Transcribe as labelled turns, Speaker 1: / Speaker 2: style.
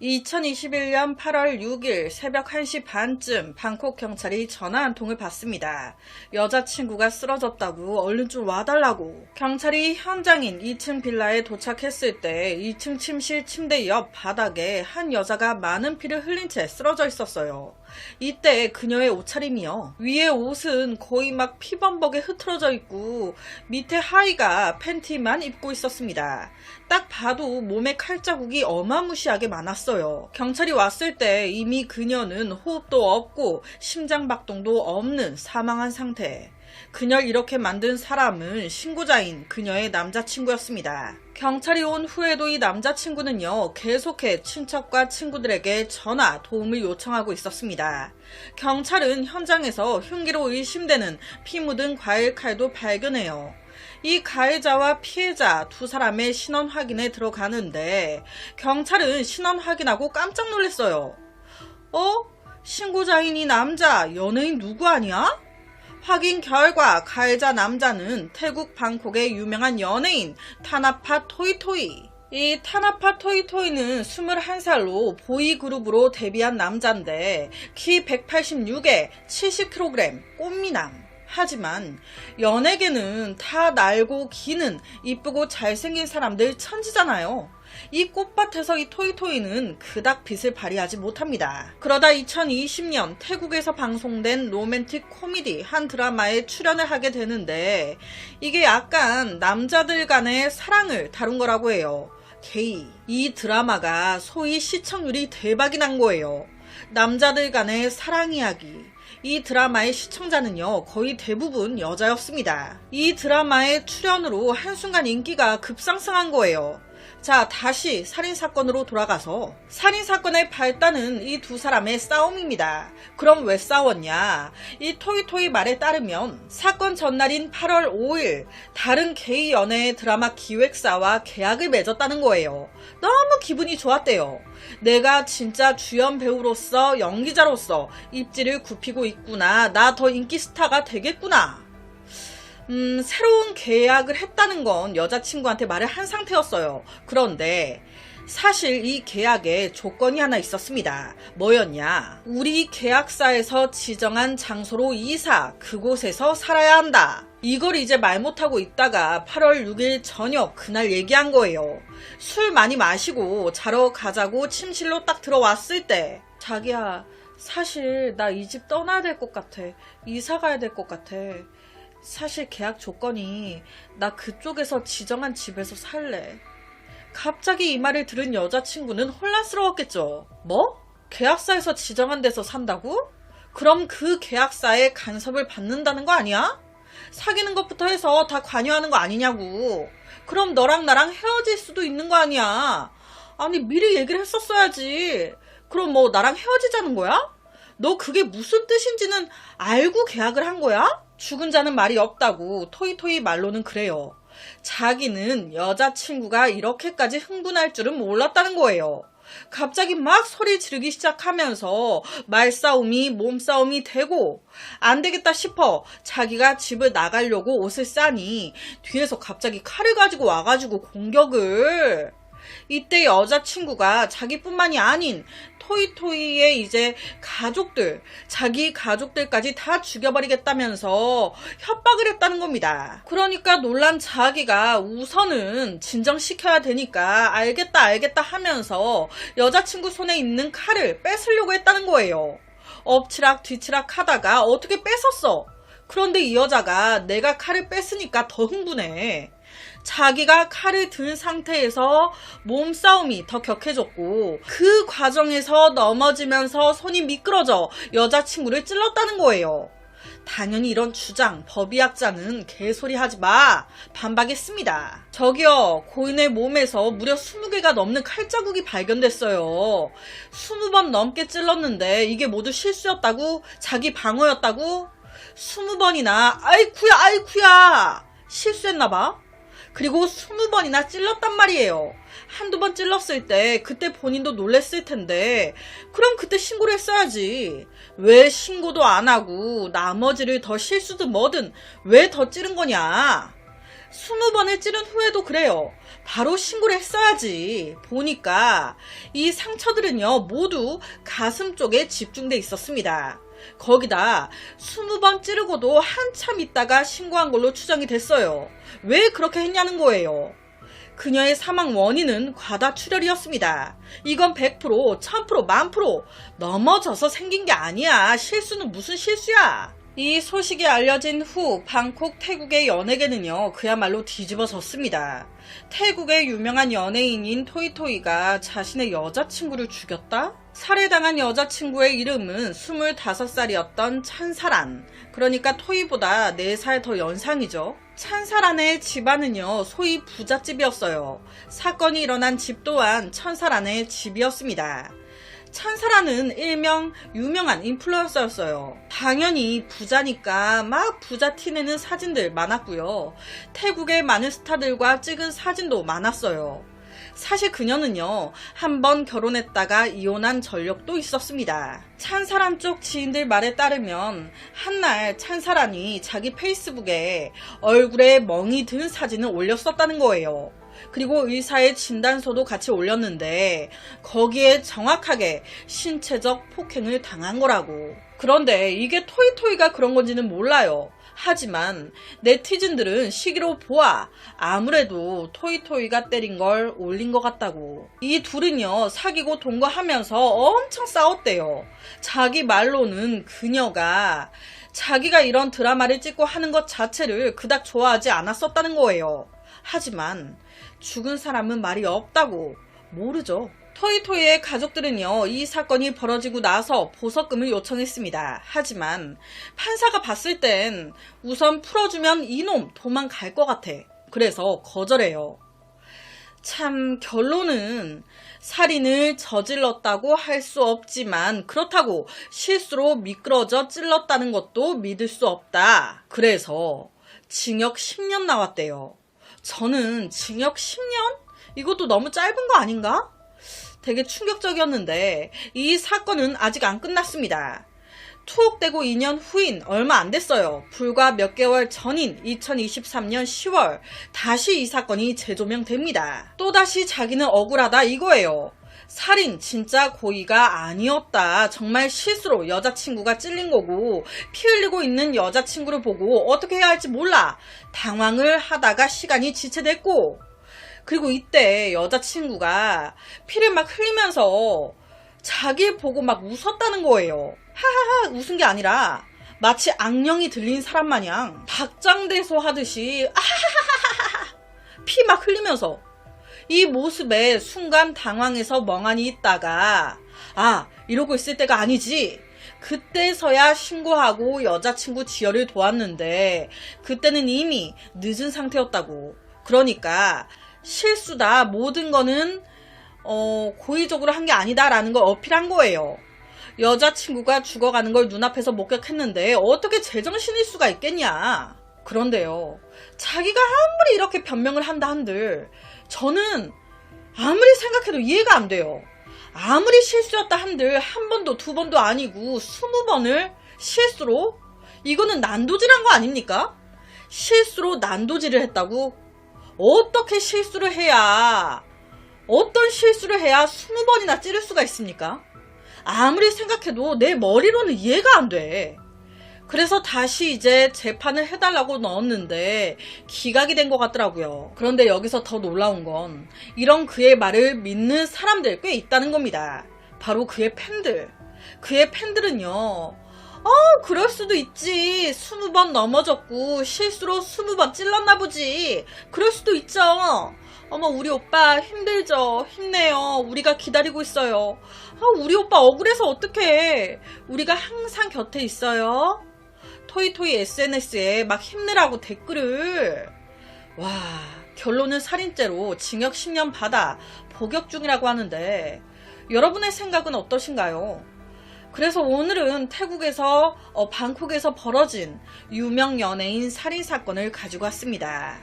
Speaker 1: 2021년 8월 6일 새벽 1시 반쯤 방콕 경찰이 전화 한 통을 받습니다. 여자친구가 쓰러졌다고 얼른 좀 와달라고. 경찰이 현장인 2층 빌라에 도착했을 때 2층 침실 침대 옆 바닥에 한 여자가 많은 피를 흘린 채 쓰러져 있었어요. 이때 그녀의 옷차림이요. 위에 옷은 거의 막 피범벅에 흐트러져 있고 밑에 하의가 팬티만 입고 있었습니다. 딱 봐도 몸에 칼자국이 어마무시하게 많았어요. 경찰이 왔을 때 이미 그녀는 호흡도 없고 심장박동도 없는 사망한 상태. 그녀를 이렇게 만든 사람은 신고자인 그녀의 남자친구였습니다. 경찰이 온 후에도 이 남자친구는요, 계속해 친척과 친구들에게 전화, 도움을 요청하고 있었습니다. 경찰은 현장에서 흉기로 의심되는 피 묻은 과일 칼도 발견해요. 이 가해자와 피해자 두 사람의 신원 확인에 들어가는데 경찰은 신원 확인하고 깜짝 놀랐어요. 신고자인 이 남자 연예인 누구 아니야? 확인 결과 가해자 남자는 태국 방콕의 유명한 연예인 타나파 토이토이. 이 타나파 토이토이는 21살로 보이그룹으로 데뷔한 남자인데 키 186에 70kg 꽃미남. 하지만 연예계는 다 날고 기는 이쁘고 잘생긴 사람들 천지잖아요. 이 꽃밭에서 이 토이토이는 그닥 빛을 발휘하지 못합니다. 그러다 2020년 태국에서 방송된 로맨틱 코미디 한 드라마에 출연을 하게 되는데 이게 약간 남자들 간의 사랑을 다룬 거라고 해요. 게이. 이 드라마가 소위 시청률이 대박이 난 거예요. 남자들 간의 사랑 이야기. 이 드라마의 시청자는요, 거의 대부분 여자였습니다. 이 드라마의 출연으로 한순간 인기가 급상승한 거예요. 자, 다시 살인사건으로 돌아가서 살인사건의 발단은 이 두 사람의 싸움입니다. 그럼 왜 싸웠냐? 이 토이토이 말에 따르면 사건 전날인 8월 5일 다른 게이 연애 드라마 기획사와 계약을 맺었다는 거예요. 너무 기분이 좋았대요. 내가 진짜 주연 배우로서 연기자로서 입지를 굽히고 있구나. 나 더 인기 스타가 되겠구나. 새로운 계약을 했다는 건 여자친구한테 말을 한 상태였어요. 그런데 사실 이 계약에 조건이 하나 있었습니다. 뭐였냐? 우리 계약사에서 지정한 장소로 이사, 그곳에서 살아야 한다. 이걸 이제 말 못하고 있다가 8월 6일 저녁 그날 얘기한 거예요. 술 많이 마시고 자러 가자고 침실로 딱 들어왔을 때 자기야, 사실 나 이 집 떠나야 될 것 같아. 이사 가야 될 것 같아. 사실 계약 조건이 나 그쪽에서 지정한 집에서 살래. 갑자기 이 말을 들은 여자친구는 혼란스러웠겠죠. 뭐? 계약사에서 지정한 데서 산다고? 그럼 그 계약사에 간섭을 받는다는 거 아니야? 사귀는 것부터 해서 다 관여하는 거 아니냐고. 그럼 너랑 나랑 헤어질 수도 있는 거 아니야. 아니 미리 얘기를 했었어야지. 그럼 뭐 나랑 헤어지자는 거야? 너 그게 무슨 뜻인지는 알고 계약을 한 거야? 죽은 자는 말이 없다고 토이토이 말로는 그래요. 자기는 여자친구가 이렇게까지 흥분할 줄은 몰랐다는 거예요. 갑자기 막 소리 지르기 시작하면서 말싸움이 몸싸움이 되고 안 되겠다 싶어 자기가 집을 나가려고 옷을 싸니 뒤에서 갑자기 칼을 가지고 와가지고 공격을. 이때 여자친구가 자기뿐만이 아닌 토이토이의 이제 가족들, 자기 가족들까지 다 죽여버리겠다면서 협박을 했다는 겁니다. 그러니까 놀란 자기가 우선은 진정시켜야 되니까 알겠다 하면서 여자친구 손에 있는 칼을 뺏으려고 했다는 거예요. 엎치락 뒤치락 하다가 어떻게 뺏었어. 그런데 이 여자가 내가 칼을 뺐으니까 더 흥분해. 자기가 칼을 든 상태에서 몸싸움이 더 격해졌고 그 과정에서 넘어지면서 손이 미끄러져 여자친구를 찔렀다는 거예요. 당연히 이런 주장 법의학자는 개소리 하지 마 반박했습니다. 저기요, 고인의 몸에서 무려 20개가 넘는 칼자국이 발견됐어요. 20번 넘게 찔렀는데 이게 모두 실수였다고? 자기 방어였다고? 20번이나 아이쿠야 실수했나봐. 그리고 20번이나 찔렀단 말이에요. 한두 번 찔렀을 때 그때 본인도 놀랬을 텐데 그럼 그때 신고를 했어야지. 왜 신고도 안 하고 나머지를 더 실수든 뭐든 왜 더 찌른 거냐. 20번을 찌른 후에도 그래요. 바로 신고를 했어야지. 보니까 이 상처들은요, 모두 가슴 쪽에 집중돼 있었습니다. 거기다 20번 찌르고도 한참 있다가 신고한 걸로 추정이 됐어요. 왜 그렇게 했냐는 거예요. 그녀의 사망 원인은 과다출혈이었습니다. 이건 100%, 1000%, 10,000% 넘어져서 생긴 게 아니야. 실수는 무슨 실수야. 이 소식이 알려진 후 방콕 태국의 연예계는요, 그야말로 뒤집어졌습니다. 태국의 유명한 연예인인 토이토이가 자신의 여자친구를 죽였다? 살해당한 여자친구의 이름은 25살이었던 찬사란. 그러니까 토이보다 4살 더 연상이죠. 찬사란의 집안은요, 소위 부잣집이었어요. 사건이 일어난 집 또한 찬사란의 집이었습니다. 찬사라는 일명 유명한 인플루언서였어요. 당연히 부자니까 막 부자 티내는 사진들 많았고요. 태국의 많은 스타들과 찍은 사진도 많았어요. 사실 그녀는요, 한번 결혼했다가 이혼한 전력도 있었습니다. 찬사란 쪽 지인들 말에 따르면 한날 찬사란이 자기 페이스북에 얼굴에 멍이 든 사진을 올렸었다는 거예요. 그리고 의사의 진단서도 같이 올렸는데 거기에 정확하게 신체적 폭행을 당한 거라고. 그런데 이게 토이토이가 그런 건지는 몰라요. 하지만 네티즌들은 시기로 보아 아무래도 토이토이가 때린 걸 올린 것 같다고. 이 둘은요, 사귀고 동거하면서 엄청 싸웠대요. 자기 말로는 그녀가 자기가 이런 드라마를 찍고 하는 것 자체를 그닥 좋아하지 않았었다는 거예요. 하지만 죽은 사람은 말이 없다고. 모르죠. 토이토이의 가족들은요, 이 사건이 벌어지고 나서 보석금을 요청했습니다. 하지만 판사가 봤을 땐 우선 풀어주면 이놈 도망갈 것 같아. 그래서 거절해요. 참 결론은 살인을 저질렀다고 할 수 없지만 그렇다고 실수로 미끄러져 찔렀다는 것도 믿을 수 없다. 그래서 징역 10년 나왔대요. 저는 징역 10년? 이것도 너무 짧은 거 아닌가? 되게 충격적이었는데 이 사건은 아직 안 끝났습니다. 투옥되고 2년 후인 얼마 안 됐어요. 불과 몇 개월 전인 2023년 10월 다시 이 사건이 재조명됩니다. 또다시 자기는 억울하다 이거예요. 살인 진짜 고의가 아니었다. 정말 실수로 여자친구가 찔린 거고 피 흘리고 있는 여자친구를 보고 어떻게 해야 할지 몰라. 당황을 하다가 시간이 지체됐고, 그리고 이때 여자친구가 피를 막 흘리면서 자기를 보고 막 웃었다는 거예요. 하하하 웃은 게 아니라 마치 악령이 들린 사람 마냥 박장대소 하듯이 아하하하하 피 막 흘리면서. 이 모습에 순간 당황해서 멍하니 있다가 아, 이러고 있을 때가 아니지. 그때서야 신고하고 여자친구 지혈을 도왔는데 그때는 이미 늦은 상태였다고. 그러니까 실수다, 모든 거는 고의적으로 한 게 아니다라는 걸 어필한 거예요. 여자친구가 죽어가는 걸 눈앞에서 목격했는데 어떻게 제정신일 수가 있겠냐. 그런데요, 자기가 아무리 이렇게 변명을 한다 한들 저는 아무리 생각해도 이해가 안 돼요. 아무리 실수였다 한들 한 번도 두 번도 아니고 20번을 실수로? 이거는 난도질한 거 아닙니까? 실수로 난도질을 했다고? 어떻게 실수를 해야, 어떤 실수를 해야 20번이나 찌를 수가 있습니까? 아무리 생각해도 내 머리로는 이해가 안 돼. 그래서 다시 이제 재판을 해달라고 넣었는데 기각이 된 것 같더라고요. 그런데 여기서 더 놀라운 건 이런 그의 말을 믿는 사람들 꽤 있다는 겁니다. 바로 그의 팬들. 그의 팬들은요, 그럴 수도 있지. 20번 넘어졌고 실수로 20번 찔렀나 보지. 그럴 수도 있죠. 어머, 우리 오빠 힘들죠. 힘내요. 우리가 기다리고 있어요. 우리 오빠 억울해서 어떡해. 우리가 항상 곁에 있어요. 토이토이 SNS에 막 힘내라고 댓글을. 와, 결론은 살인죄로 징역 10년 받아 복역 중이라고 하는데 여러분의 생각은 어떠신가요? 그래서 오늘은 태국에서 방콕에서 벌어진 유명 연예인 살인 사건을 가지고 왔습니다.